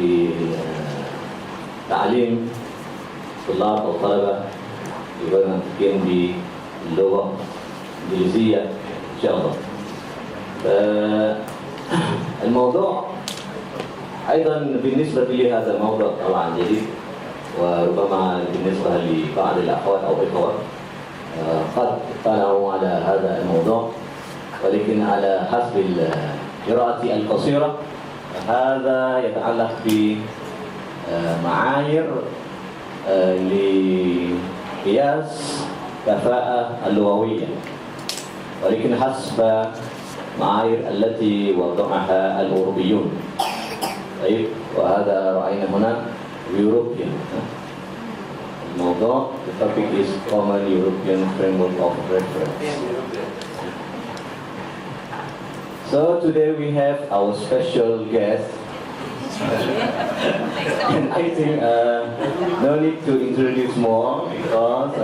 في تعليم طلاب أو طلبة يبقى نتكلم باللغة الإنجليزية إن شاء الله. الموضوع أيضا بالنسبة لي هذا الموضوع طبعا جديد، وربما بالنسبة لبعض الأخوات أو الإخوة قد اطلعوا على هذا الموضوع، ولكن على حسب قراءتي القصيرة هذا يتعلق بمعايير لقياس كفاءة اللغوية، ولكن حسب معايير التي وضعها الأوروبيون. طيب، وهذا رأينا هنا European. الموضوع the topic is Common European Framework of Reference. So today we have our special guest. And I think no need to introduce more because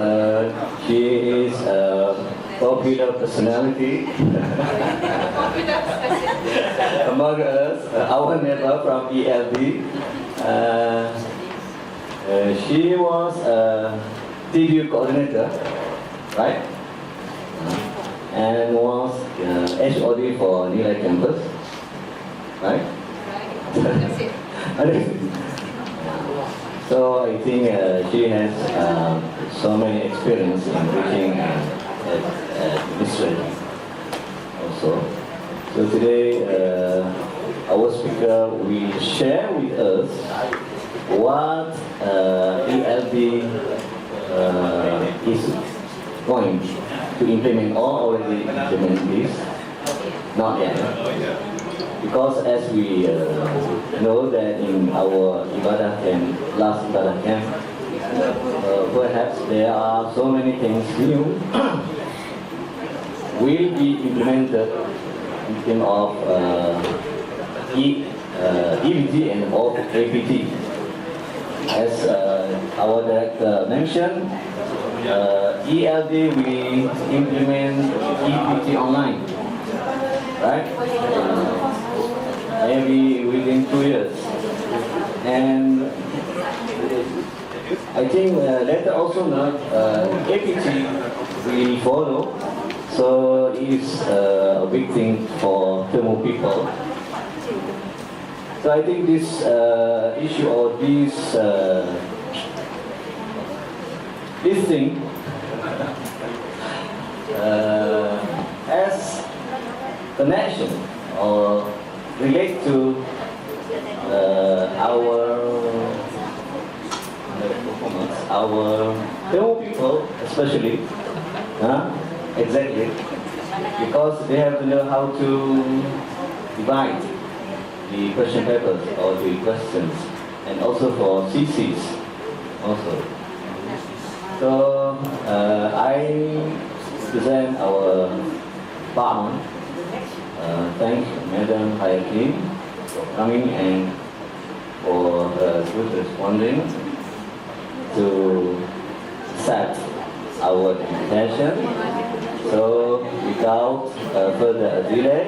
she is a popular personality among us, our neighbor from ELD. She was a TDU coordinator, right? And was HOD for Nilai campus, right? That's it. So I think she has so many experience in teaching administration also. So today our speaker will share with us what ELD is going to implement or already implement this. Not yet. Because as we know that in our Ibadah camp, last Ibadah camp, perhaps there are so many things new will be implemented in terms of EBT and of APT. As our director mentioned, ELD will implement EPT online, right? Maybe within 2 years. And I think later also not APT will follow. So it's a big thing for Tamil people. So I think this issue or this thing as connection or relate to our performance, our Tamil people especially, exactly, because they have to know how to divide the question papers or the questions, and also for CCs also. So I present our partner. Thank Madam Hayati for coming and for good responding to set our invitation. So without further delay,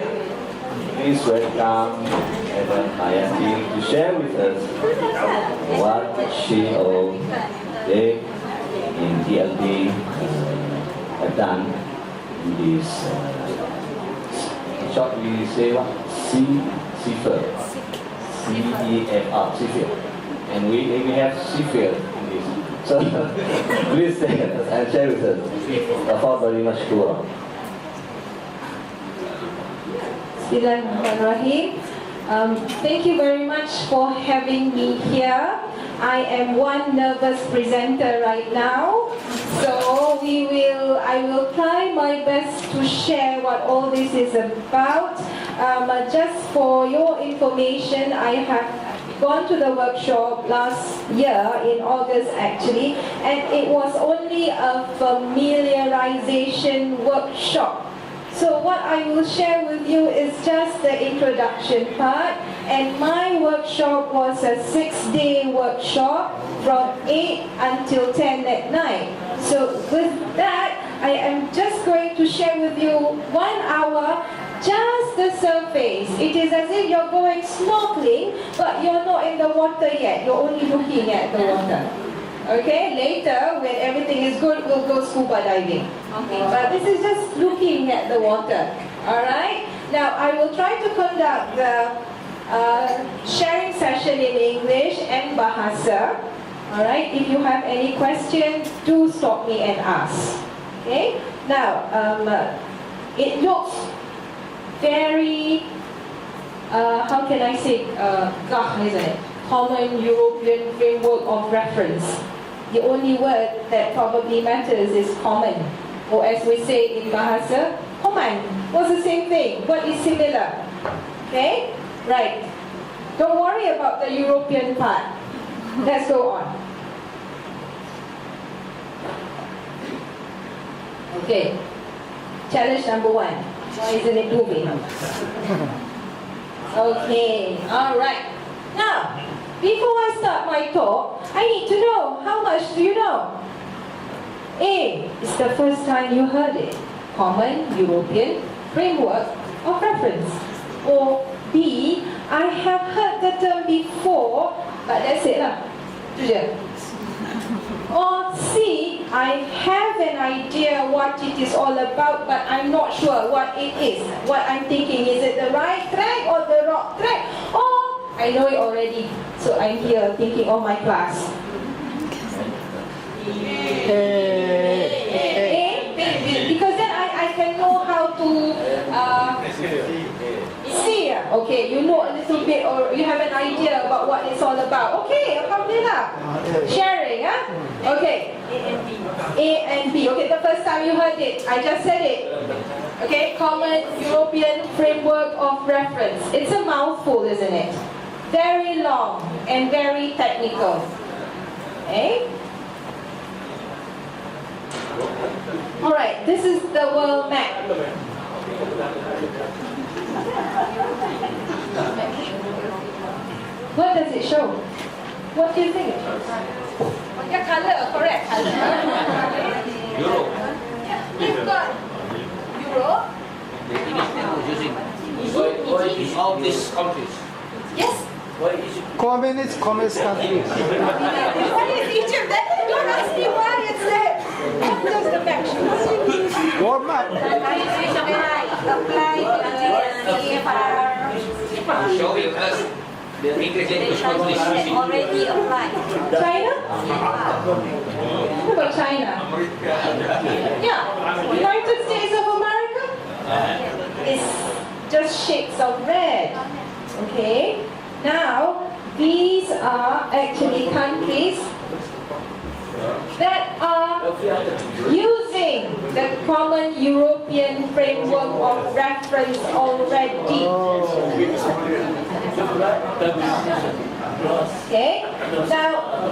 please welcome Madam Hayati to share with us what she or they in DLD have done in this short we say what? CFR. CEFR, CFR. And we have CFR in this. So please say it and share with us. Tafadhali mashkura. Bismillahirrahmanirrahim. Thank you very much for having me here. I am one nervous presenter right now, so I will try my best to share what all this is about. Just for your information, I have gone to the workshop last year in August actually, and it was only a familiarization workshop. So what I will share with you is just the introduction part, and my workshop was a 6-day workshop from 8 until 10 at night. So with that, I am just going to share with you 1 hour just the surface. It is as if you're going snorkeling, but you're not in the water yet. You're only looking at the water. Okay, later when everything is good, we'll go scuba diving. Okay, but this is just looking at the water. Alright, now I will try to conduct the sharing session in English and Bahasa. Alright, if you have any questions, do stop me and ask. Okay, now it looks very, how can I say, isn't it? Common European framework of reference. The only word that probably matters is common. Or as we say in Bahasa, common. What's the same thing? What is similar? Okay? Right. Don't worry about the European part. Let's go on. Okay. Challenge number 1. Why isn't it moving? Okay. Alright. Now, before I start my talk, I need to know, how much do you know? A, it's the first time you heard it. Common European framework of reference. Or B, I have heard the term before, but that's it lah. Or C, I have an idea what it is all about, but I'm not sure what it is. What I'm thinking, is it the right track or the wrong track? Or I know it already, so I'm here thinking of my class. Because then I can know how to see. Okay, you know a little bit or you have an idea about what it's all about. Okay, alhamdulillah. Sharing, huh? Okay. A and B. Okay, the first time you heard it, I just said it. Okay, Common European Framework of Reference. It's a mouthful, isn't it? Very long and very technical. Okay? Alright, this is the world map. What does it show? What do you think it shows? Yeah, color, correct. Color. Europe. We've got Europe. Why is all these countries? Yes. Why is it? Communist countries. Why is Egypt there? Don't ask me why it's there. What does the map show? War map. Showing us the ingredients countries using. Already applied. China? What about China? Yeah. United States of America? It's just shades of red. Okay. Now, these are actually countries that are using the Common European Framework of Reference already. Okay? Now,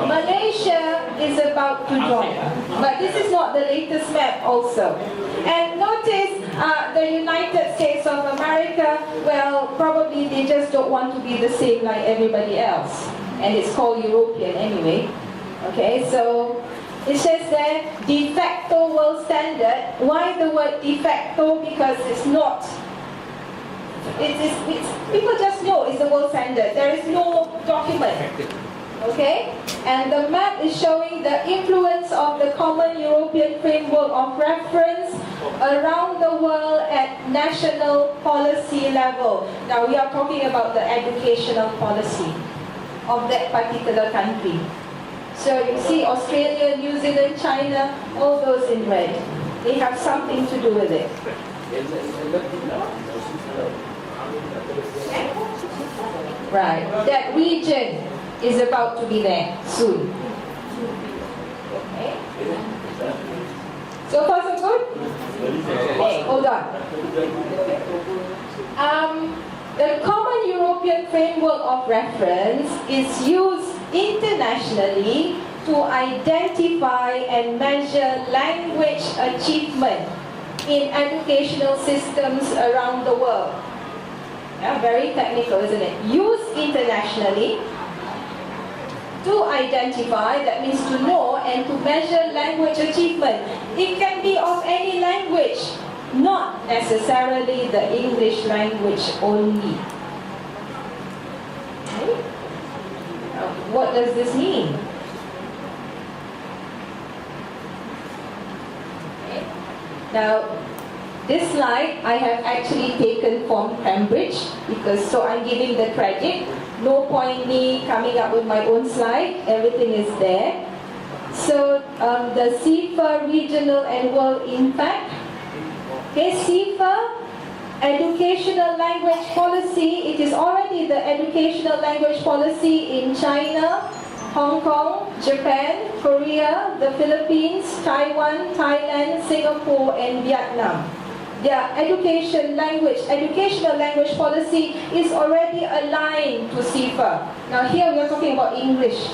Malaysia is about to join, but this is not the latest map also. And notice the United States of America, well, probably they just don't want to be the same like everybody else. And it's called European anyway. Okay, so it says there, de facto world standard. Why the word de facto? Because it's not. People just know it's the world standard. There is no document. Okay? And the map is showing the influence of the Common European Framework of Reference around the world at national policy level. Now we are talking about the educational policy of that particular country. So you see Australia, New Zealand, China, all those in red. They have something to do with it. Right. That region is about to be there soon. Okay. So far so good? Okay, hold on. The Common European Framework of Reference is used internationally to identify and measure language achievement in educational systems around the world. Yeah, very technical, isn't it? Used internationally to identify, that means to know and to measure language achievement. It can be of any language, not necessarily the English language only. Okay? What does this mean? Okay. Now, this slide I have actually taken from Cambridge, because so I'm giving the credit. No point me coming up with my own slide, everything is there. So the CIFA Regional and World Impact. Okay, CIFA Educational Language Policy, it is already the educational language policy in China, Hong Kong, Japan, Korea, the Philippines, Taiwan, Thailand, Singapore and Vietnam. Their educational language policy is already aligned to CIFA. Now here we are talking about English.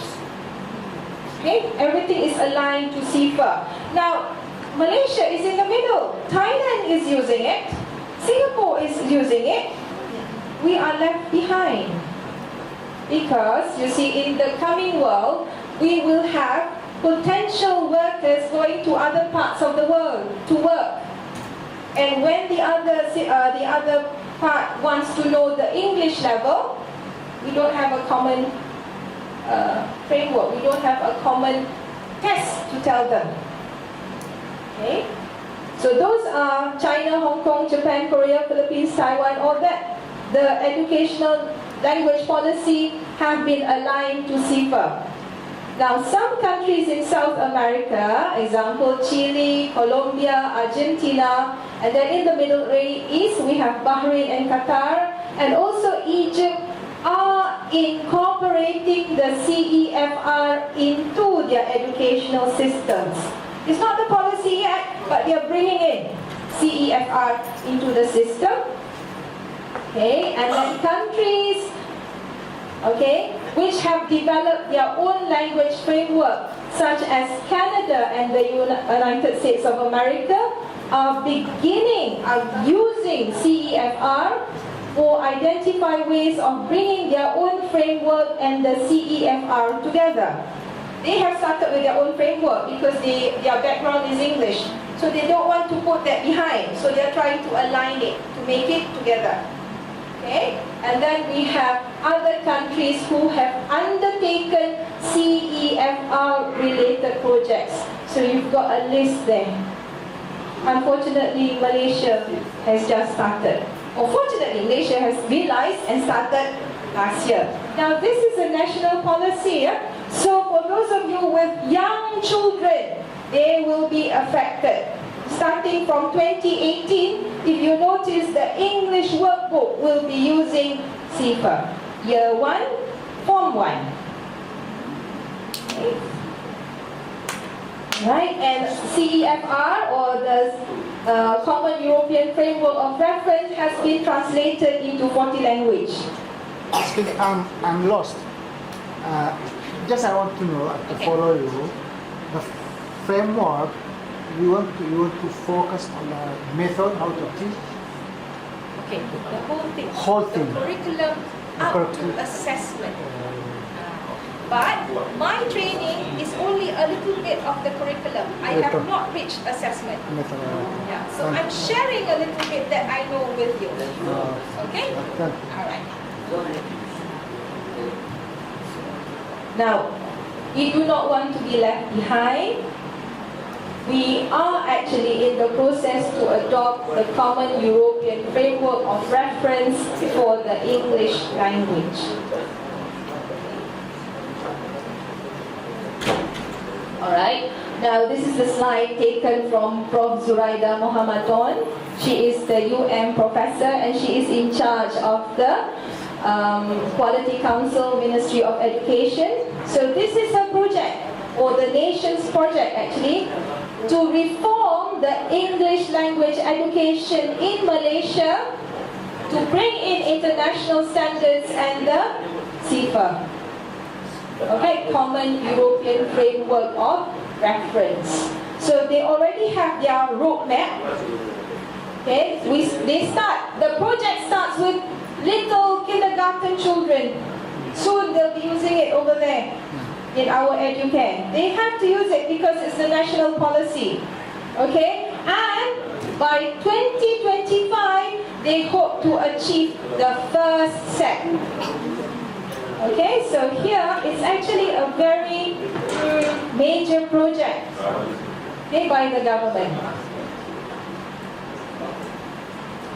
Okay, everything is aligned to CIFA. Now Malaysia is in the middle. Thailand is using it. Singapore is using it. We are left behind. Because you see, in the coming world, we will have potential workers going to other parts of the world to work. And when the other part wants to know the English level, we don't have a common framework. We don't have a common test to tell them. Okay? So those are China, Hong Kong, Japan, Korea, Philippines, Taiwan, all that. The educational language policy have been aligned to CIFA. Now, some countries in South America, example Chile, Colombia, Argentina, and then in the Middle East we have Bahrain and Qatar, and also Egypt are incorporating the CEFR into their educational systems. It's not the policy yet, but they are bringing in CEFR into the system. Okay, and then countries, okay, which have developed their own language framework, such as Canada and the United States of America, are using CEFR for identify ways of bringing their own framework and the CEFR together. They have started with their own framework because their background is English, so they don't want to put that behind, so they're trying to align it, to make it together. Okay? And then we have other countries who have undertaken CEFR related projects. So you've got a list there. Unfortunately, Malaysia has just started. Unfortunately, Malaysia has realized and started last year. Now this is a national policy. So for those of you with young children, they will be affected. Starting from 2018, if you notice, the English workbook will be using CIFA. Year 1, Form 1. Okay. Right, and CEFR, or the Common European Framework of Reference, has been translated into 40 languages. I'm lost. Just I want to know, to follow you, the framework. You want to focus on the method, how to teach? Okay, the Whole thing. The curriculum up to assessment. But my training is only a little bit of the curriculum. I have not reached assessment. Yeah, so I'm sharing a little bit that I know with you. Okay? All right. Now, we do not want to be left behind. We are actually in the process to adopt the Common European Framework of Reference for the English language. Alright, now this is the slide taken from Prof. Zuraida Mohammadon. She is the professor and she is in charge of the Quality Council, Ministry of Education. So this is her project, or the nation's project actually, to reform the English language education in Malaysia, to bring in international standards and the CIFA. Okay, Common European Framework of Reference. So they already have their roadmap. Okay, the project starts with little kindergarten children. Soon they'll be using it over there. in our educare. They have to use it because it's the national policy. Okay? And by 2025, they hope to achieve the first set. Okay, so here it's actually a very major project, okay, by the government.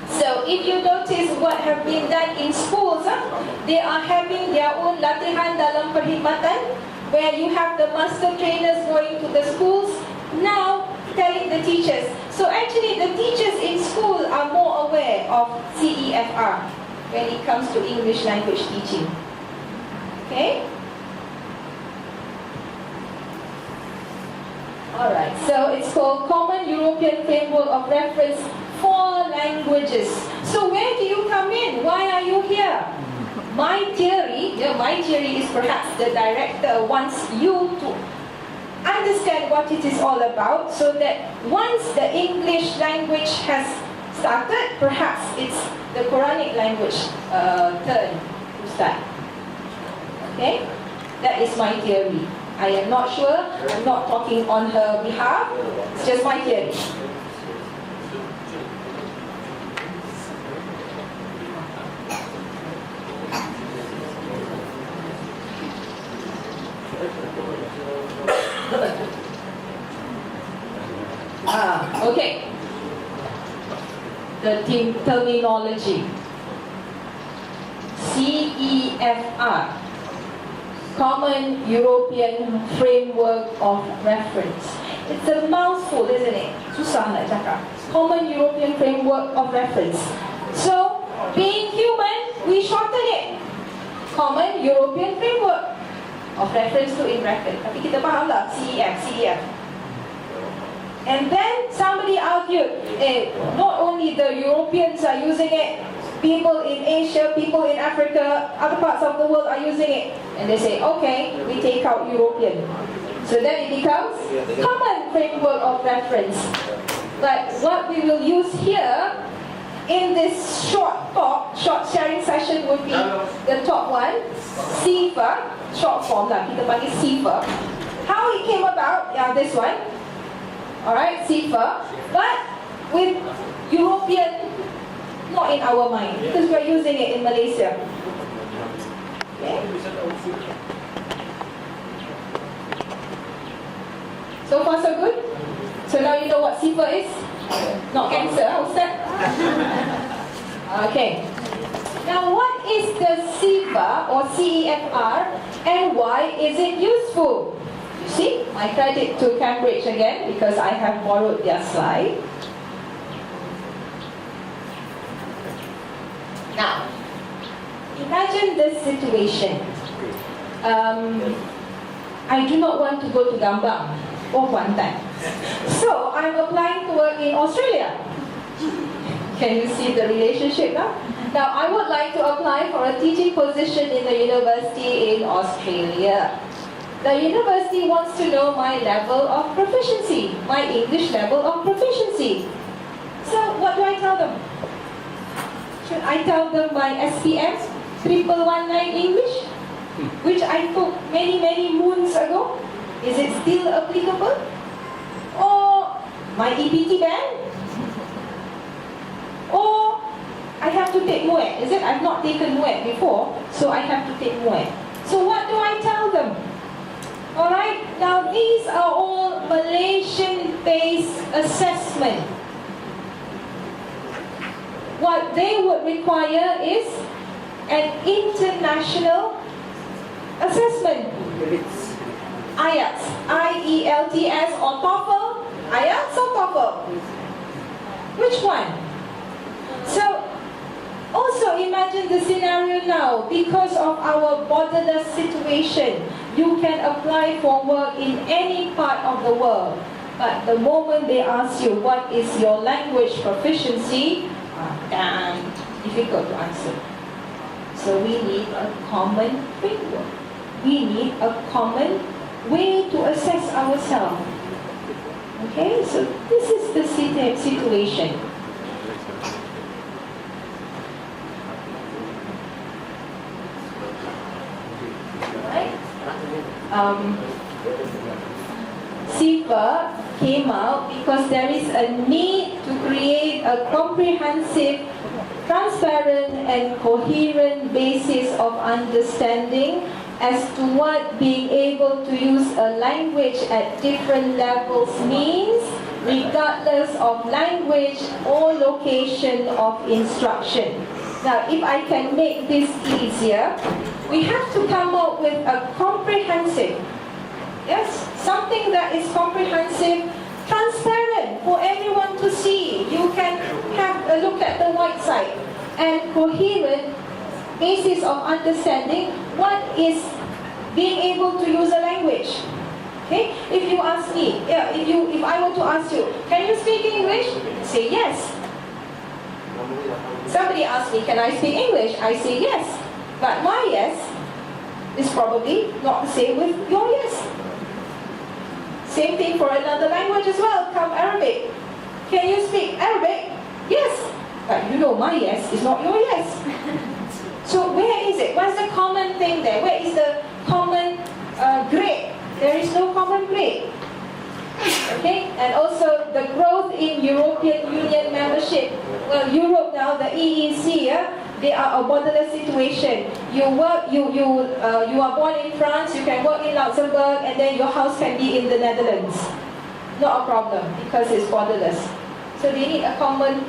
So if you notice what have been done in schools, they are having their own latihan dalam perkhidmatan, where you have the master trainers going to the schools, now telling the teachers. So actually the teachers in school are more aware of CEFR when it comes to English language teaching. Okay? Alright, so it's called Common European Framework of Reference for Languages. So where do you come in? Why are you here? My theory is perhaps the director wants you to understand what it is all about, so that once the English language has started, perhaps it's the Quranic language turn to start. Okay? That is my theory. I am not sure. I'm not talking on her behalf. It's just my theory. Okay. The terminology. CEFR. Common European Framework of Reference. It's a mouthful, isn't it? Susah nak cakap. Common European Framework of Reference. So, being human, we shorten it. Common European Framework of Reference to in bracket. Tapi kita faham lah, CEF. And then somebody argued, not only the Europeans are using it, people in Asia, people in Africa, other parts of the world are using it. And they say, okay, we take out European. So then it becomes Common Framework of Reference. But what we will use here in this short talk, short sharing session would be the top one, CEFR, short form lah, kita panggil CEFR. How it came about, this one. Alright, CEFR. But with European not in our mind, because we are using it in Malaysia. Okay? So far so good? So now you know what CEFR is? Not cancer, Ustaz? Okay. Now what is the CEFR or CEFR and why is it useful? You see, my credit to Cambridge again because I have borrowed their slide. Now, imagine this situation. I do not want to go to Gambang or Kuantan. So, I'm applying to work in Australia. Can you see the relationship now? Now, I would like to apply for a teaching position in the university in Australia. The university wants to know my level of proficiency, my English level of proficiency. So, what do I tell them? Should I tell them my SPM, 1119 English, which I took many moons ago? Is it still applicable? Or my EPT band? Or I have to take MUET? Is it? I've not taken MUET before, so I have to take MUET. So what do I tell them? Alright, now these are all Malaysian-based assessment. What they would require is an international assessment. IELTS, IELTS or TOEFL, IELTS or TOEFL? Which one? So, also imagine the scenario now, because of our borderless situation, you can apply for work in any part of the world. But the moment they ask you what is your language proficiency, damn, difficult to answer. So we need a common framework. We need a common way to assess ourselves. Okay, so this is the situation. Right? CIFA came out because there is a need to create a comprehensive, transparent and coherent basis of understanding as to what being able to use a language at different levels means, regardless of language or location of instruction. Now, if I can make this easier, we have to come up with a comprehensive, yes, something that is comprehensive, transparent for everyone to see. You can have a look at the white side, and coherent basis of understanding what is being able to use a language. Okay? If you ask me, if I were to ask you, can you speak English? Say yes. Somebody asks me, can I speak English? I say yes. But my yes is probably not the same with your yes. Same thing for another language as well. Come Arabic. Can you speak Arabic? Yes. But you know my yes is not your yes. So where is it? What's the common thing there? Where is the common grade? There is no common grade. Okay? And also the growth in European Union membership. Well, Europe now, the EEC, they are a borderless situation. You work, you are born in France, you can work in Luxembourg, and then your house can be in the Netherlands. Not a problem because it's borderless. So they need a common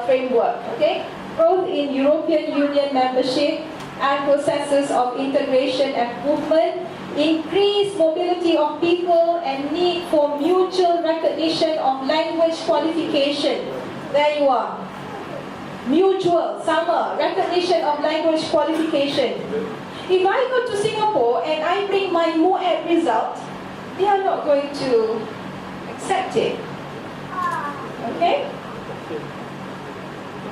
framework. Okay? Growth in European Union membership and processes of integration and movement, increased mobility of people and need for mutual recognition of language qualification. There you are. Mutual, summer, recognition of language qualification. If I go to Singapore and I bring my MUAT result, they are not going to accept it. Okay?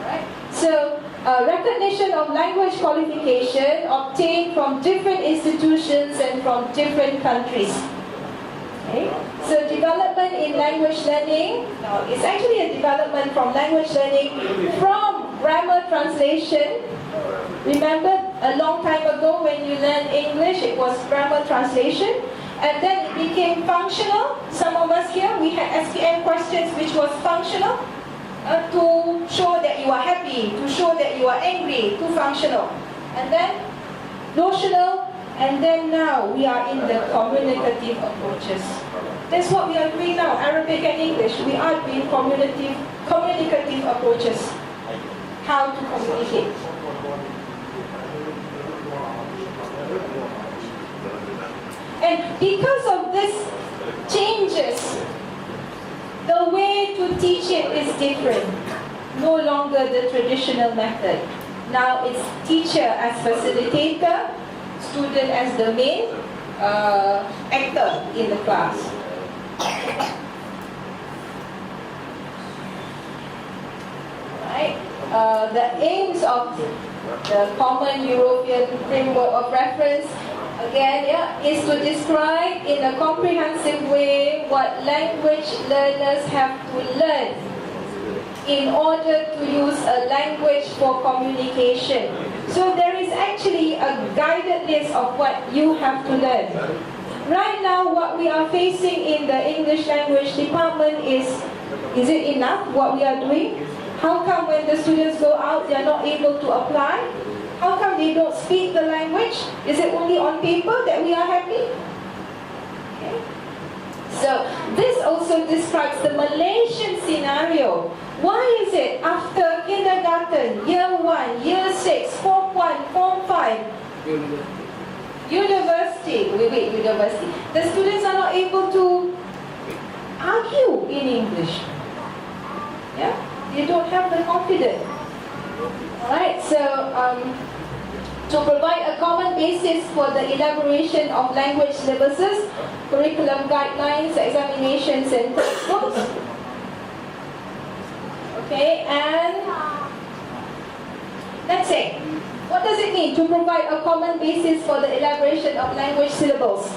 Alright. So, recognition of language qualification obtained from different institutions and from different countries. Okay. So development in language learning, it's actually a development from language learning from grammar translation. Remember a long time ago when you learned English, it was grammar translation. And then it became functional. Some of us here, we had SPM questions which was functional. To show that you are happy, to show that you are angry, to functional. And then notional, and then now we are in the communicative approaches. That's what we are doing now, Arabic and English. We are doing communicative approaches. How to communicate. And because of this changes, the way to teach it is different. No longer the traditional method. Now it's teacher as facilitator, student as the main actor in the class. Right? The aims of the Common European Framework of Reference, again, is to describe in a comprehensive way what language learners have to learn in order to use a language for communication. So there is actually a guided list of what you have to learn. Right now, what we are facing in the English language department is it enough what we are doing? How come when the students go out, they are not able to apply? How come they don't speak the language? Is it only on paper that we are happy? Okay. So this also describes the Malaysian scenario. Why is it after kindergarten, year 1, year 6, form 1, form 5, university, university, the students are not able to argue in English? Yeah, they don't have the confidence. Alright, so to provide a common basis for the elaboration of language syllabuses, curriculum guidelines, examinations and textbooks. Okay, and that's it. What does it mean to provide a common basis for the elaboration of language syllables?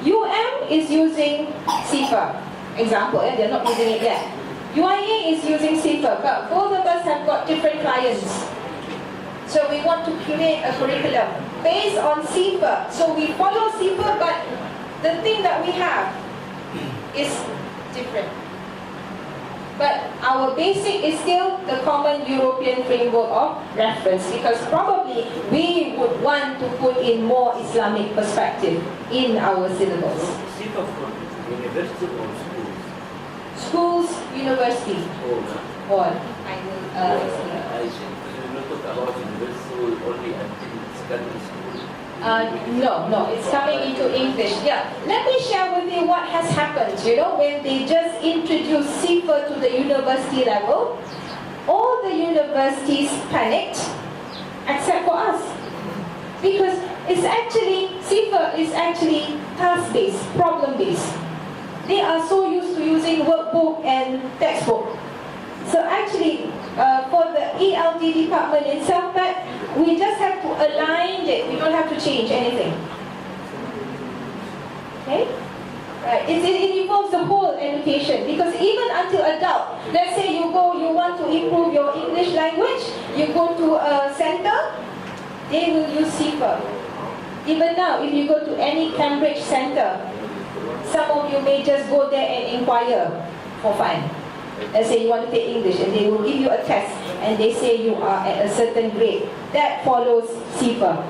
UM is using CIFA, example, and they're not using it yet. UIA is using CIFA, but both of us have got different clients. So we want to create a curriculum based on CIFA. So we follow CIFA, but the thing that we have is different. But our basic is still the common European framework of reference, because probably we would want to put in more Islamic perspective in our syllabus. SIFA for university or schools? Schools, university, Oh, all. I will explain. I think you not talk about universal only until secondary school. No, it's coming into English. Yeah, let me share with you what has happened. When they just introduced SIFA to the university level, all the universities panicked, except for us. Because SIFA is actually task-based, problem-based. They are so used to using workbook and textbook. So actually, for the ELD department itself, we just have to align it. We don't have to change anything. Okay? Right. It involves the whole education, because even until adult, let's say you want to improve your English language, you go to a center, they will use SIFA. Even now, if you go to any Cambridge center, some of you may just go there and inquire for fun. Let's say you want to take English, and they will give you a test, and they say you are at a certain grade. That follows SIFA.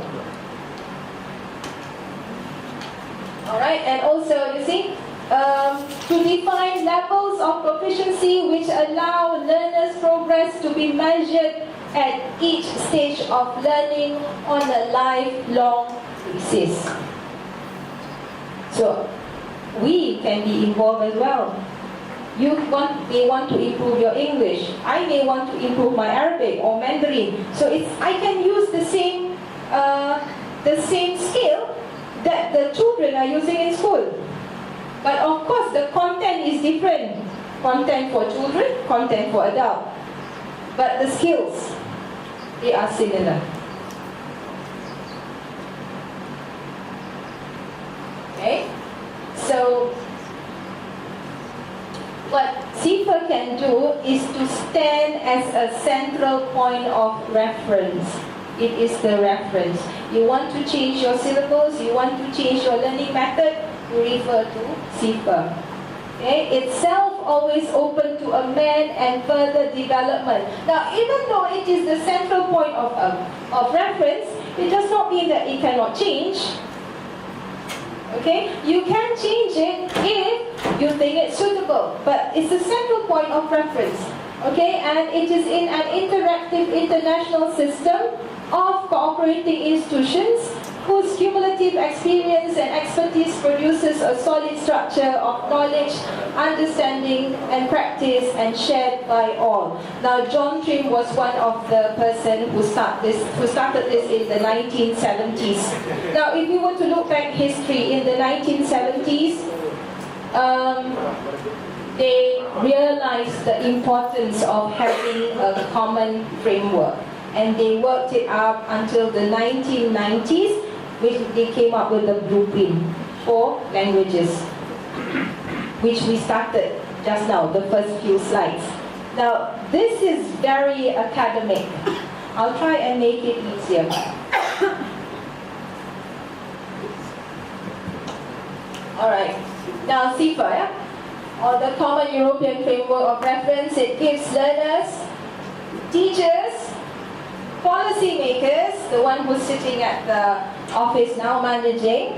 Alright, and also, you see, to define levels of proficiency which allow learners' progress to be measured at each stage of learning on a lifelong basis. So, we can be involved as well. You may want to improve your English. I may want to improve my Arabic or Mandarin. So I can use the same skill that the children are using in school. But of course, the content is different. Content for children, content for adults. But the skills, they are similar. Okay? So, what SIFA can do is to stand as a central point of reference. It is the reference. You want to change your syllabus, you want to change your learning method, you refer to SIFA. Okay? It's always open to amend and further development. Now, even though it is the central point of reference, it does not mean that it cannot change. Okay, you can change it if you think it's suitable, but it's a central point of reference. Okay, and it is in an interactive international system of cooperating institutions whose cumulative experience and expertise produces a solid structure of knowledge, understanding, and practice, and shared by all. Now, John Trim was one of the person who started this in the 1970s. Now, if you were to look back history in the 1970s, they realized the importance of having a common framework, and they worked it up until the 1990s, which they came up with a blueprint for languages, which we started just now, the first few slides. Now, this is very academic. I'll try and make it easier. Alright, now SIFA, or the Common European Framework of Reference, it gives learners, teachers, policymakers, the one who's sitting at the office now managing,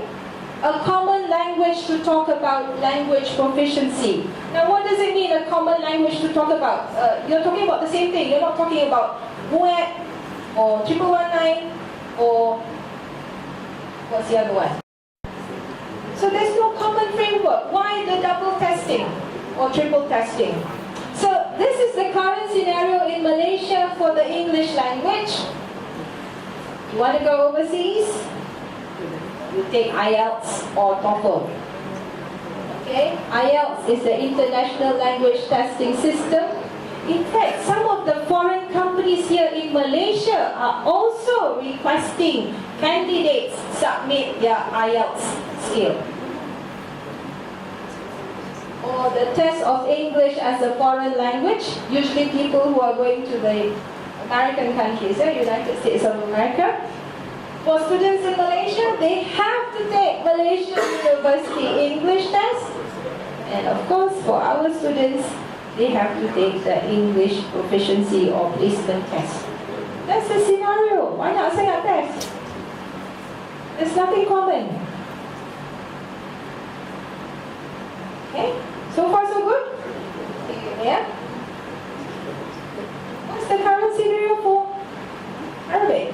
a common language to talk about language proficiency. Now, what does it mean, a common language to talk about? You're talking about the same thing. You're not talking about MUET or 1119 or what's the other one? So there's no common framework. Why the double testing or triple testing? So this is the current scenario in Malaysia for the English language. You want to go overseas? You take IELTS or TOEFL. Okay? IELTS is the International Language Testing System. In fact, some of the foreign companies here in Malaysia are also requesting candidates submit their IELTS skill. Or the test of English as a foreign language. Usually people who are going to the American countries, United States of America, For students in Malaysia, they have to take Malaysian University English test. And of course, for our students, they have to take the English proficiency or placement test. That's the scenario. Why not say a test? There's nothing common. Okay? So far so good? Yeah? What's the current scenario for Arabic?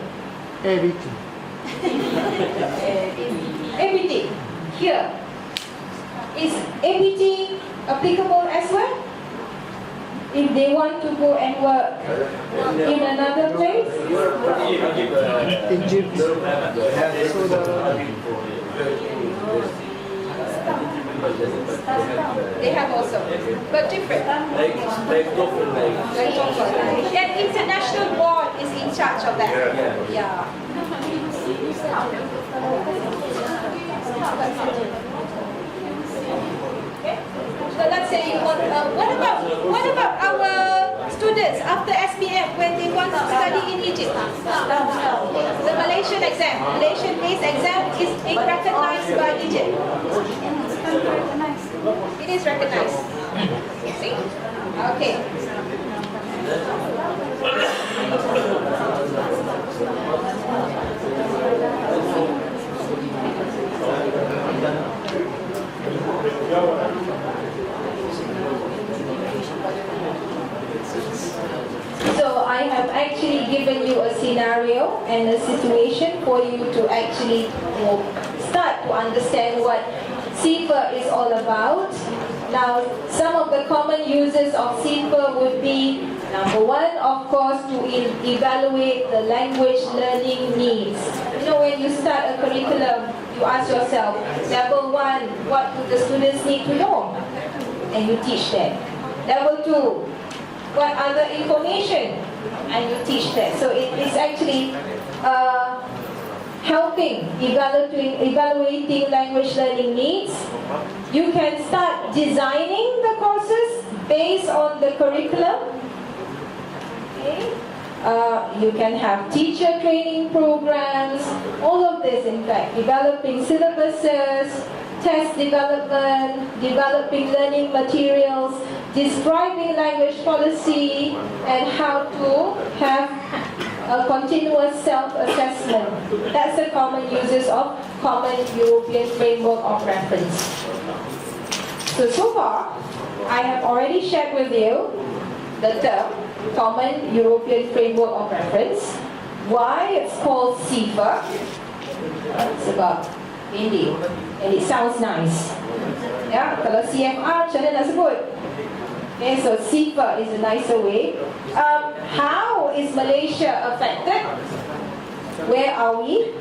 everything. ABT. Here. Is ABT applicable as well? If they want to go and work in another place? Egypt. So They have also, but different. Like TOEFL, Like TOEFL. An international board is in charge of that. Yeah. Okay. So let's say you want. What about our students after SPM when they want to study in Egypt? The Malaysian exam, Malaysian-based exam is recognized by Egypt. It is recognized. See? Okay. So I have actually given you a scenario and a situation for you to actually start to understand what CIFA is all about. Now, some of the common uses of CIFA would be, number one, of course, to evaluate the language learning needs. You know, when you start a curriculum, you ask yourself, level 1, what do the students need to know? And you teach them. Level 2, what other information? And you teach them. So it is actually helping evaluating language learning needs. You can start designing the courses based on the curriculum. Okay. You can have teacher training programs, all of this in fact, developing syllabuses, test development, developing learning materials, describing language policy, and how to have a continuous self-assessment. That's the common uses of Common European Framework of Reference. So far, I have already shared with you the term Common European Framework of Reference, why it's called CIFA. It's about Hindi, and it sounds nice. Yeah, kalau CFR, macam mana nak sebut? Okay, so CIFA is a nicer way. How is Malaysia affected? Where are we?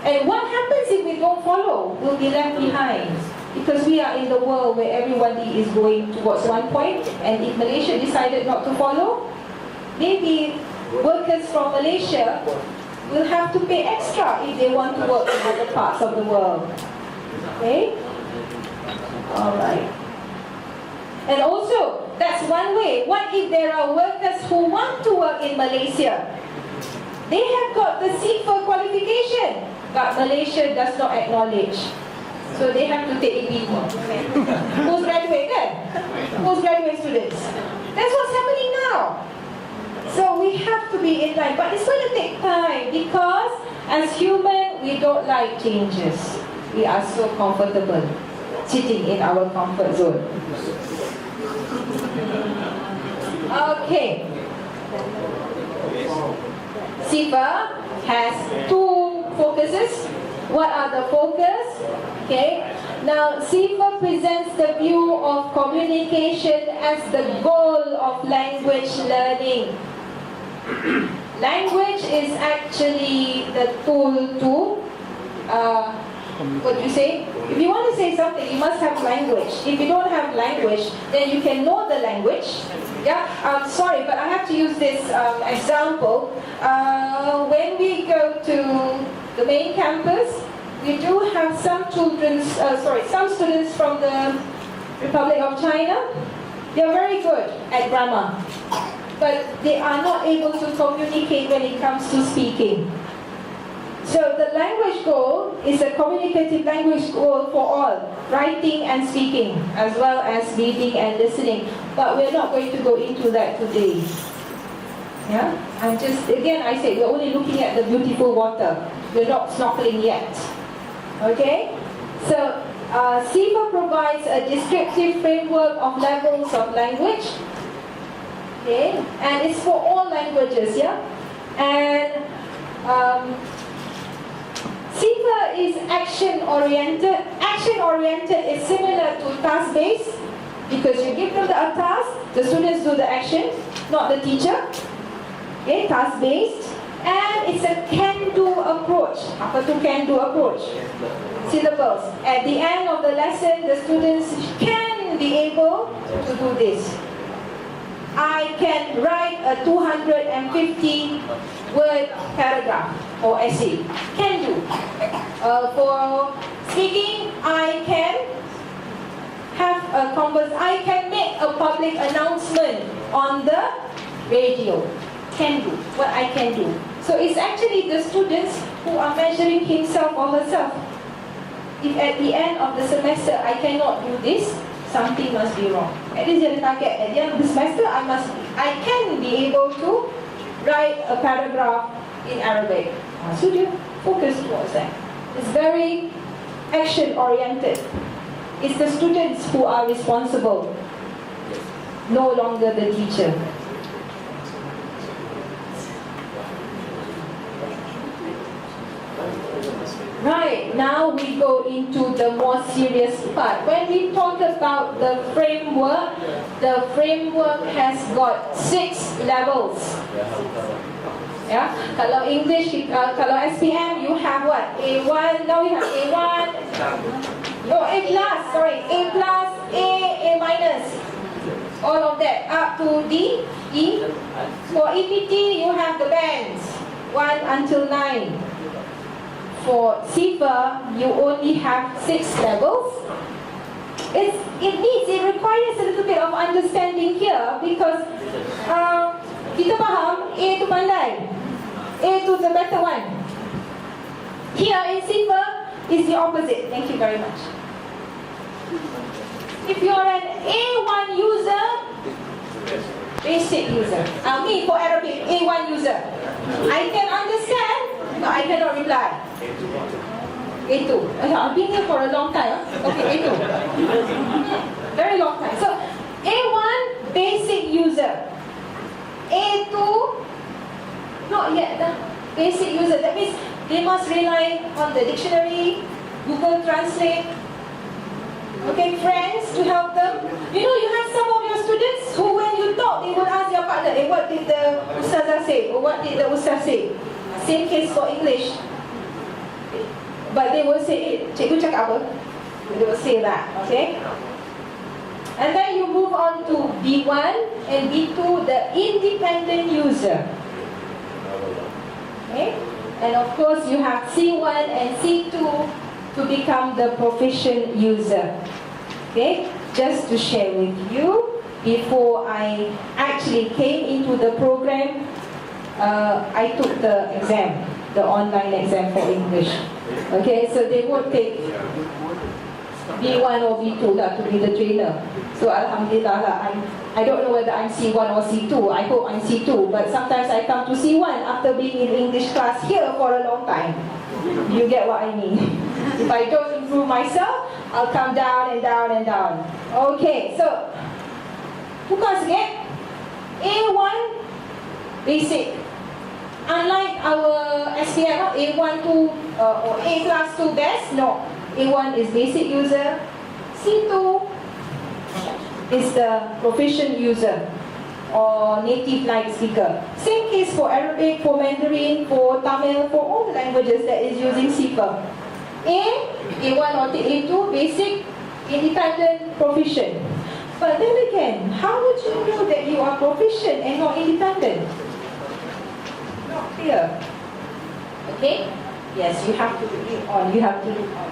And what happens if we don't follow? We'll be left behind. Because we are in the world where everybody is going towards one point, and if Malaysia decided not to follow, maybe workers from Malaysia will have to pay extra if they want to work in other parts of the world. Okay? Alright. And also, that's one way. What if there are workers who want to work in Malaysia? They have got the CIFA qualification, but Malaysia does not acknowledge. So they have to take EBT. Postgraduate, postgraduate students. That's what's happening now. So we have to be in line, but it's going to take time because as human, we don't like changes. We are so comfortable sitting in our comfort zone. Okay. CIFA has two focuses. What are the focus? Okay. Now, CIFA presents the view of communication as the goal of language learning. Language is actually the tool to, what do you say? If you want to say something, you must have language. If you don't have language, then you can know the language. Yeah, I'm sorry, but I have to use this example. When we go to the main campus, we do have some some students from the Republic of China. They are very good at grammar, but they are not able to communicate when it comes to speaking. So the language goal is a communicative language goal for all, writing and speaking, as well as reading and listening. But we're not going to go into that today. Yeah? I'm just, again, I say, we're only looking at the beautiful water. We're not snorkeling yet. Okay? So, SIFA provides a descriptive framework of levels of language. Okay? And it's for all languages, yeah? And SIFA is action-oriented. Action-oriented is similar to task-based because you give them a task, the students do the action, not the teacher. Okay, task-based. And it's a can-do approach. Apa tu can-do approach? Syllables. At the end of the lesson, the students can be able to do this. I can write a 250-word paragraph or essay. Can do. For speaking, I can have a I can make a public announcement on the radio. Can do. What I can do. So it's actually the students who are measuring himself or herself. If at the end of the semester I cannot do this, something must be wrong. At least the target at the end of the semester, I can be able to write a paragraph in Arabic. So you focus towards that. It's very action-oriented. It's the students who are responsible, no longer the teacher. Right, now we go into the more serious part. When we talk about the framework has got 6 levels. Yeah, kalau English, kalau SPM, you have what? A1, now we have A1, no, A plus, sorry, A plus, A minus. All of that, up to D, E. For EPT, you have the bands, 1 until 9. For SIFA, you only have 6 levels. It requires a little bit of understanding here because kita faham A tu pandai, A tu the better one. Here in SIFA is the opposite. Thank you very much. If you're an A1 user, basic user. Me for Arabic, A1 user. I can understand, but I cannot reply. A2. I've been here for a long time. Okay, A2. Very long time. So, A1, basic user. A2, not yet. Basic user. That means they must rely on the dictionary, Google Translate, okay, friends to help them. You know, you have some of your students who, when you talk, they will ask your partner, what did the Ustazah say? Or what did the Ustaz say? Same case for English. But they will say, cikgu cakap apa? They will say that, okay? And then you move on to B1 and B2, the independent user. Okay? And of course, you have C1 and C2 to become the proficient user. Okay? Just to share with you, before I actually came into the program, I took the exam, the online exam for English. Okay, so they won't take B1 or B2 to be the trainer. So Alhamdulillah, I don't know whether I'm C1 or C2. I hope I'm C2, but sometimes I come to C1 after being in English class here for a long time. You get what I mean? If I don't improve myself, I'll come down and down and down. Okay, so buka sikit. A1, basic. Unlike our SPM, A1 to or A plus 2 best, no. A1 is basic user. C2 is the proficient user or native like speaker. Same case for Arabic, for Mandarin, for Tamil, for all the languages that is using SIFA. A1 or A2, basic, independent, proficient. But then again, how would you know that you are proficient and not independent? Not clear. Okay? Yes, you have to look on. You have to look on.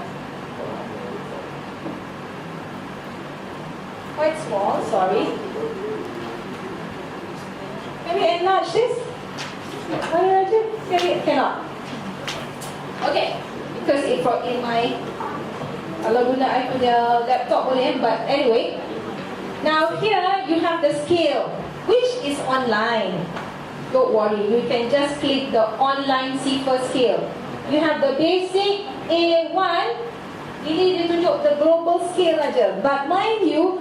Quite small, sorry. Can we enlarge this? Cannot. Okay, because in my kalau guna I punya laptop boleh, but anyway. Now here you have the scale, which is online. Don't worry, you can just click the online CIFA scale. You have the basic A1. Ini ditunjuk the global scale aja. But mind you,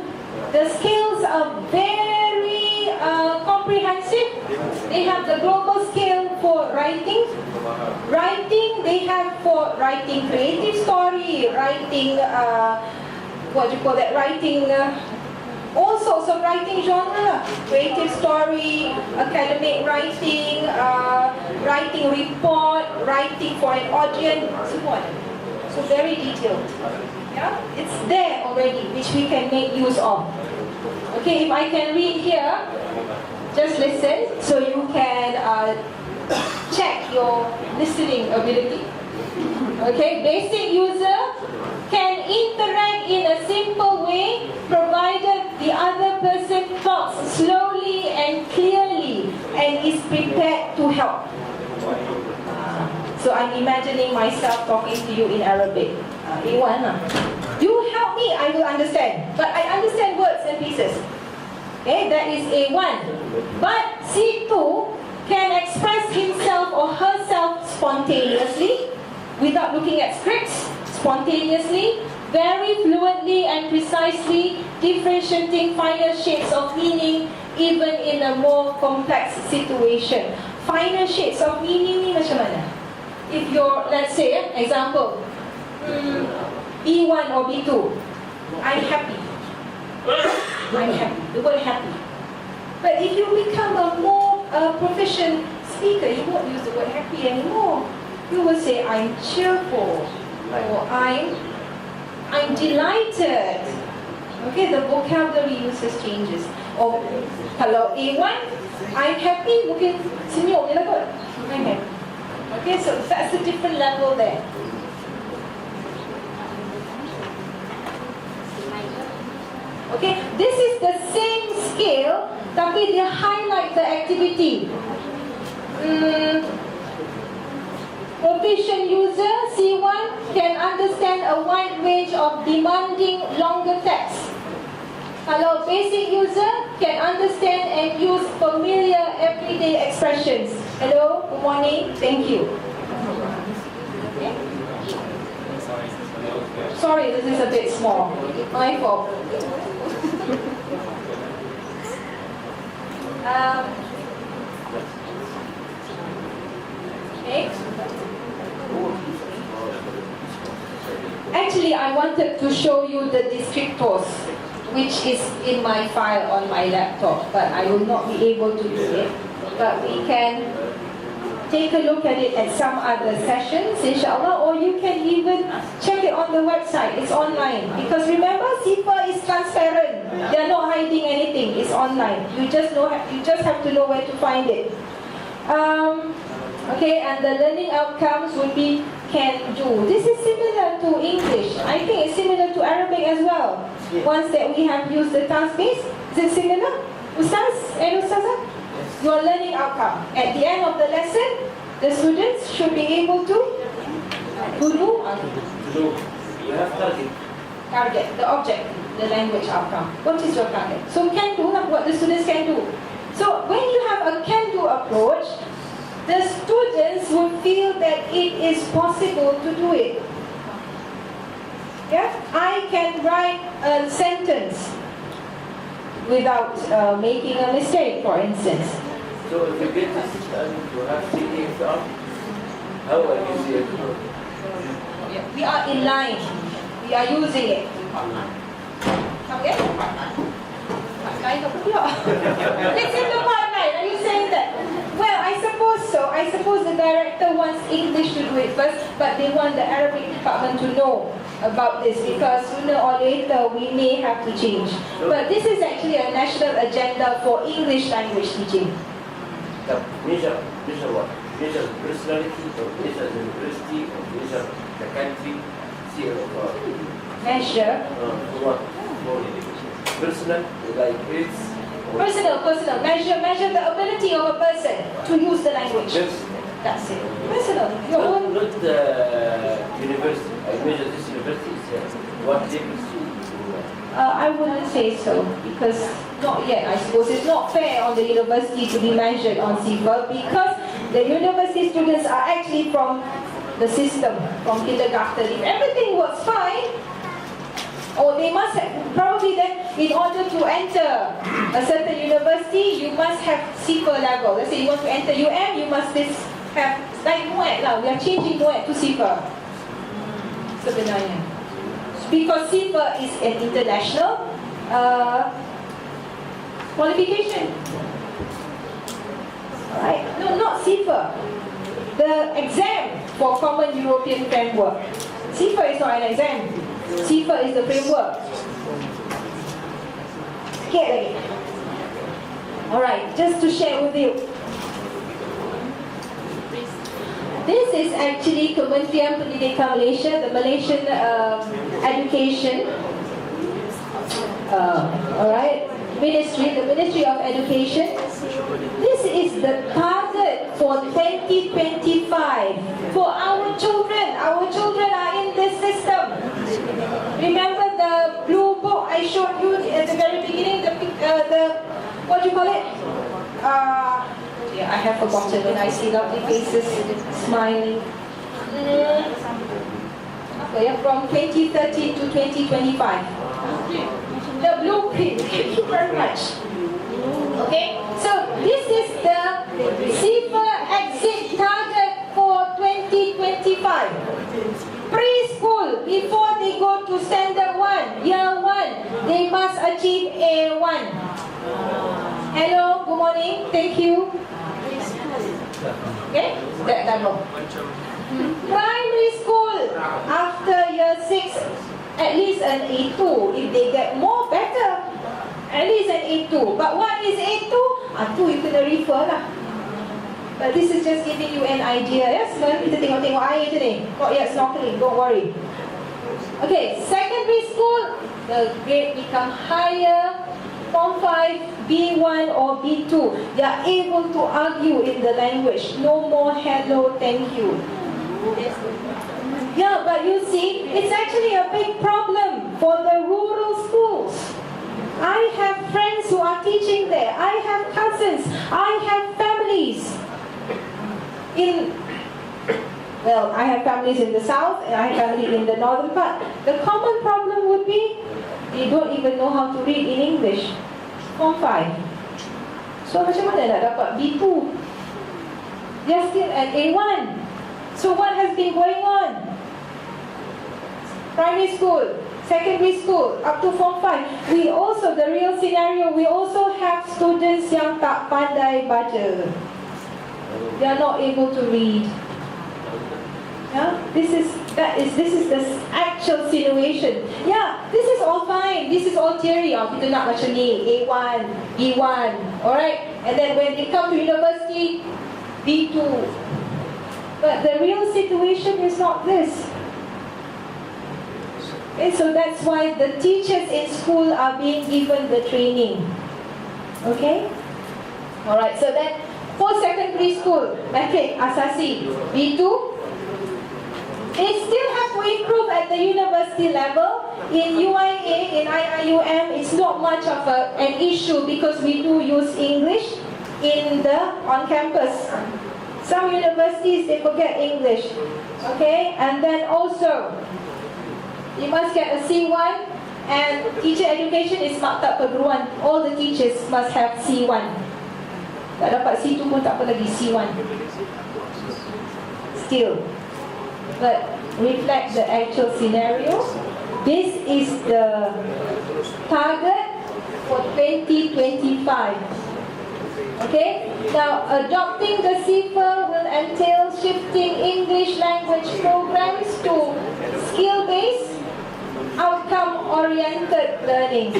the scales are very comprehensive. They have the global scale for writing. Writing, they have for writing creative story, writing, what do you call that, writing, all sorts of writing genre. Creative story, academic writing, writing report, writing for an audience, semua. So very detailed. Yeah, it's there already, which we can make use of. Okay, if I can read here, just listen, so you can check your listening ability. Okay, basic user can interact in a simple way, provided the other person talks slowly and clearly and is prepared to help. So I'm imagining myself talking to you in Arabic. A1, you help me, I will understand. But I understand words and pieces. Okay, that is A1. But C2 can express himself or herself spontaneously, without looking at scripts, spontaneously, very fluently and precisely, differentiating finer shades of meaning even in a more complex situation. Finer shades of meaning ni macam mana? If you're, let's say, example, B1 or B2, I'm happy. I'm happy, the word happy. But if you become a more proficient speaker, you won't use the word happy anymore. You will say, I'm cheerful, or I'm delighted. Okay, the vocabulary uses changes. Or kalau A1, I'm happy, mungkin senyum je lah kot. I'm happy. Okay, so that's a different level there. Okay, this is the same scale, tapi dia highlight the activity. Proficient user, C1, can understand a wide range of demanding longer text. Kalau basic user, can understand and use familiar everyday expressions. Hello, good morning, thank you. Okay. Sorry, this is a bit small. My fault. Okay. Actually, I wanted to show you the descriptors, which is in my file on my laptop, but I will not be able to do it. But we can take a look at it at some other sessions, inshallah, or you can even check it on the website. It's online. Because remember, CIFA is transparent. They are not hiding anything. It's online. You just have to know where to find it. Okay, and the learning outcomes would be can do. This is similar to English. I think it's similar to Arabic as well. Once that we have used the task base, is it similar? Ustaz and Ustazah? Your learning outcome. At the end of the lesson, the students should be able to do You have target. target, the object, the language outcome. What is your target? So can do, what the students can do. So when you have a can do approach, the students will feel that it is possible to do it. Yeah, I can write a sentence without making a mistake, for instance. So if you get this and you have thinking from, how are you see it? We are in line. We are using it. Okay? It's in the part 9. Are you saying that? Well, I suppose so. I suppose the director wants English to do it first, but they want the Arabic department to know about this because sooner or later we may have to change. But this is actually a national agenda for English language teaching. Measure what? Measure personality, or measure the university, or measure the country, see Measure. what? For personal, like grades. Personal. Measure the ability of a person to use the language. Just That's it. Personal. Your own. Not the university. I measure this university is what difference I wouldn't say so because not yet. I suppose it's not fair on the university to be measured on CIFA because the university students are actually from the system, from kindergarten. If everything works fine, or they must have, probably then in order to enter a certain university, you must have CIFA level. Let's say you want to enter UM, you must have like MUET lah. We are changing MUET to CIFA sebenarnya. Because CIFA is an international qualification. Alright? No, not CIFA. The exam for Common European Framework. CIFA is not an exam. CIFA is the framework. Sikit lagi. Alright, just to share with you. This is actually Kementerian Pendidikan Malaysia, the Malaysian Education, alright, Ministry, the Ministry of Education. This is the target for 2025 for our children. Our children are in this system. Remember the blue book I showed you at the very beginning, the what do you call it? Yeah, I have forgotten when I see lovely faces smiling. From 2013 to 2025. The blueprint. Thank you very much. Okay, so this is the CIFA exit target for 2025. Preschool, before they go to standard 1, year 1, they must achieve A1. Hello, good morning, thank you. Okay, that level. Primary school, after year 6, at least an A2. If they get more, better. At least an A2. But what is A2? A2 you kena refer lah. But this is just giving you an idea. Yes, kita tengok-tengok air je ni. Not yet snorkeling, don't worry. Okay, secondary school, the grade become higher. Form 5, B1 or B2, they are able to argue in the language. No more hello, thank you. Yeah, but you see, it's actually a big problem for the rural schools. I have friends who are teaching there. I have cousins. I have families. I have families in the south and I have family in the northern part. The common problem would be they don't even know how to read in English. Form 5. So macam mana nak dapat B2? They are still at A1. So what has been going on? Primary school, secondary school, up to Form 5. We also, the real scenario, we also have students yang tak pandai baca. They are not able to read. Yeah, this is the actual situation. Yeah, this is all fine. This is all theory. Kita nak macam ni, A1, B1, alright. And then when they come to university, B2. But the real situation is not this. Okay, so that's why the teachers in school are being given the training. Okay, alright. So then for secondary school, matric, asasi, B2. They still have to improve at the university level. In UIA, in IIUM, it's not much of an issue because we do use English on campus. Some universities, they forget English. Okay, and then also, you must get a C1 and teacher education is maktab perguruan. All the teachers must have C1. Tak dapat C2 pun tak apa lagi, C1. Still. But reflect the actual scenario. This is the target for 2025. Okay? Now, adopting the CIFA will entail shifting English language programs to skill-based, outcome-oriented learning.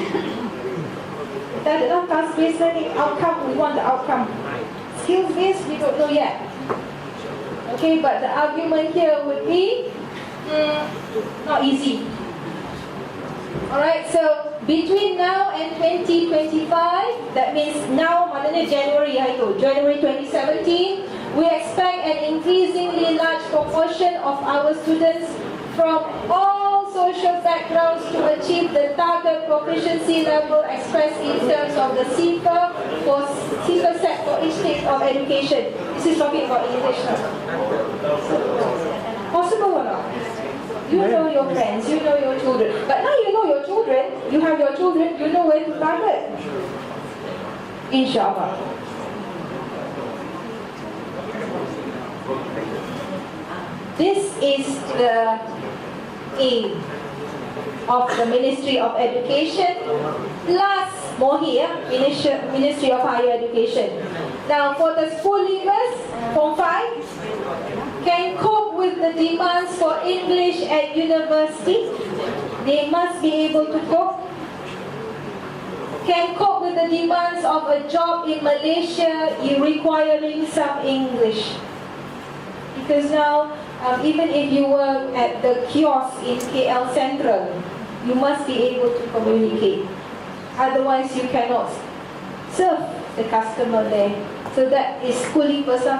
Kita adalah task-based learning. Outcome, we want the outcome. Skills-based, we don't know yet. Okay, but the argument here would be not easy. Alright, so between now and 2025, that means now, maknanya January 2017, We expect an increasingly large proportion of our students from all social backgrounds to achieve the target proficiency level expressed in terms of the CIFA set for each stage of education. This is talking about English now. Possible or not? You know your friends, you know your children. But now you know your children, you have your children, you know where to target. Inshallah. This is the aim of the Ministry of Education plus MOHI, Ministry of Higher Education. Now for the school leavers, Form 5, can cope with the demands for English at university. They must be able to cope. Can cope with the demands of a job in Malaysia requiring some English. Because now, even if you work at the kiosk in KL Central, you must be able to communicate. Otherwise, you cannot serve the customer there. So that is schooling person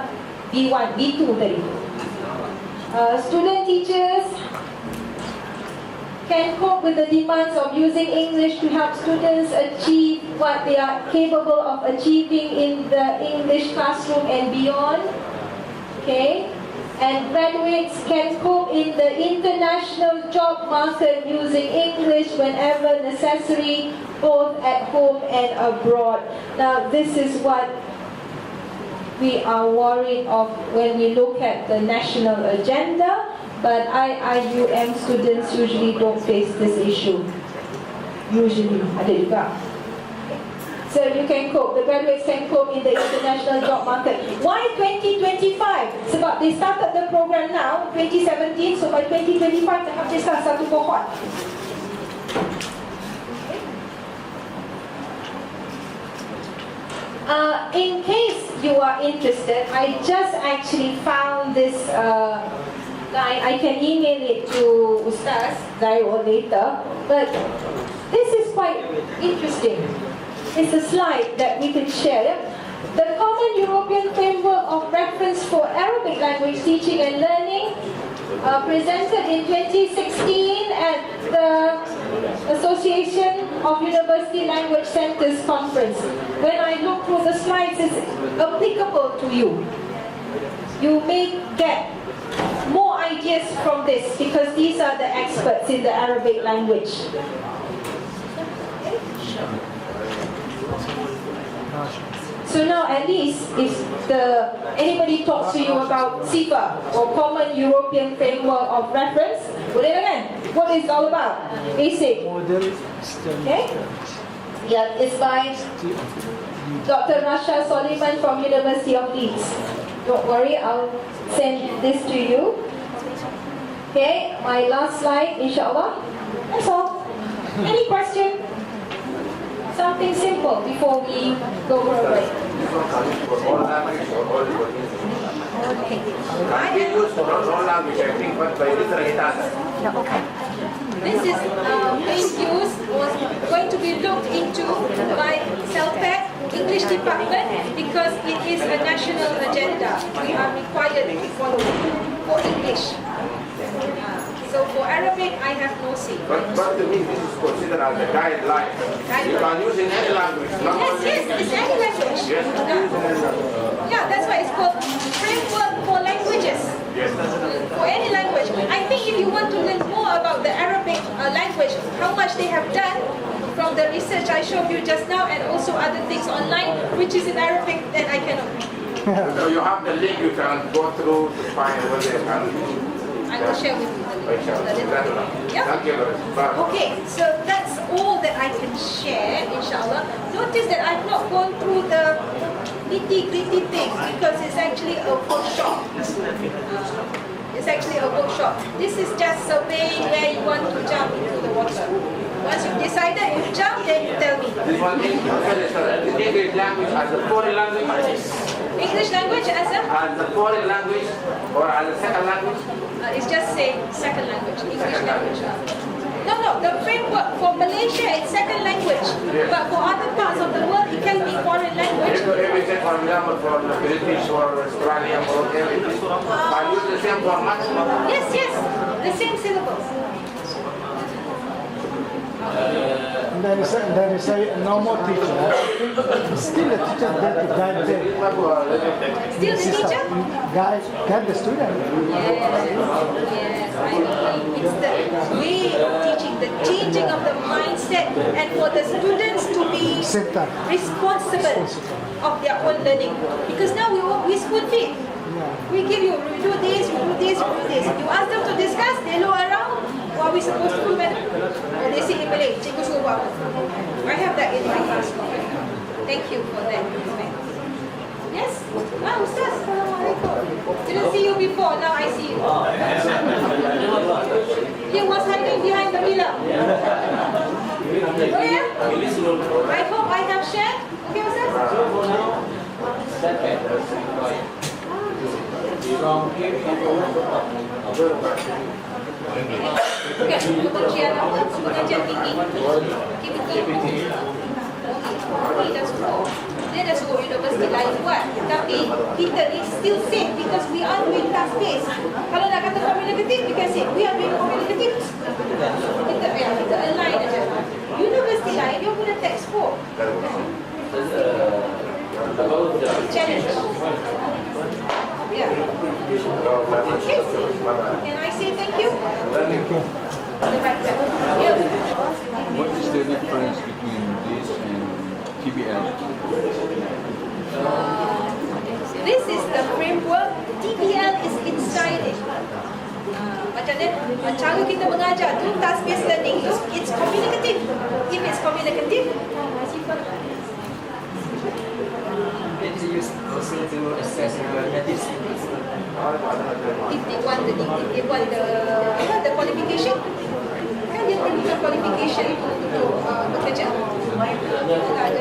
B1, B2 tadi. Student teachers can cope with the demands of using English to help students achieve what they are capable of achieving in the English classroom and beyond. Okay? And graduates can cope in the international job market using English whenever necessary, both at home and abroad. Now, this is what we are worried of when we look at the national agenda, but IIUM students usually don't face this issue. Usually, ada juga. So you can cope, the graduates can cope in the international job market. Why 2025? Sebab they started the program now, 2017, so by 2025, they have just satu cohort. In case you are interested, I just actually found this line. I can email it to Ustaz Zairul later, but this is quite interesting. It's a slide that we can share. The Common European Framework of Reference for Arabic Language Teaching and Learning, presented in 2016 at the Association of University Language Centers Conference. When I look through the slides, it's applicable to you. You may get more ideas from this because these are the experts in the Arabic language. So now at least if anybody talks to you about CIFA or Common European Framework of Reference, boleh kan? What is it all about? Basic. Okay? Yeah, it's by Dr. Rasha Soliman from University of Leeds. Don't worry, I'll send this to you. Okay, my last slide, inshallah. That's all. Any question? Something simple before we go for a break. This is being used was going to be looked into by CELPEC English department because it is a national agenda. We are required to follow for English. So for Arabic, I have no say. But to me, this is considered as a guideline. You can use in any language. Yes, it's any language. Yes, yeah, that's why it's called Framework for Languages. yes. For any language. I think if you want to learn more about the Arabic language, how much they have done from the research I showed you just now and also other things online, which is in Arabic, then I cannot read. So you have the link you can go through to find what they can. I will share with you the link. Yeah. Thank you very much. Okay, so that's all that I can share, inshallah. Notice that I've not gone through the nitty-gritty things because it's actually a workshop. It's actually a workshop. This is just surveying where you want to jump into the water. Once you've decided you jump, then you tell me. This one is the English language as a foreign language. English language as a? As a foreign language or as a second language. It's just saying second language, English language. No, No, the framework for Malaysia it's second language, but for other parts of the world it can be foreign language. So everything, for example, from the British or Australian or everything, I use the same format. Yes, yes, the same syllables. And then you say no more teacher. Still the teacher that to guide the Still the teacher? guide the student. Yes, I think it's the way of teaching, the changing of the mindset, and for the students to be Same time. responsible of their own learning. Because now we spoon feed. We give you, we do this, we do this, we do this. You ask them to discuss, they look around, what are we supposed to do, madam? And they say in Malay, cikgu suruh buat apa? I have that in my classroom. Thank you for that. Yes? Ustaz, Assalamualaikum. Didn't see you before, now I see you. He was hiding behind the pillar. Oh yeah? I hope I have shared. Okay, Ustaz? Okay, pengajian apa? Pengajian tinggi. KPT. Ini dah suruh. Dia dah suruh universiti lain buat. Tapi kita ni still safe because we are doing task based. Kalau nak kata communicative, you can say we are doing communicative. Kita align aja. Universiti lain dia punya textbook. Challenge. Yeah. Okay. Can I say thank you? Thank you. The right side. Yeah. What is the difference between this and TBL? This is the framework. TBL is inside it. Macam mana cara kita mengajar tu, task based learning tu, it's communicative. If it's communicative, It is used also to assess native speakers. if they want the qualification, kan dia perlukan qualification untuk bekerja. Tak ada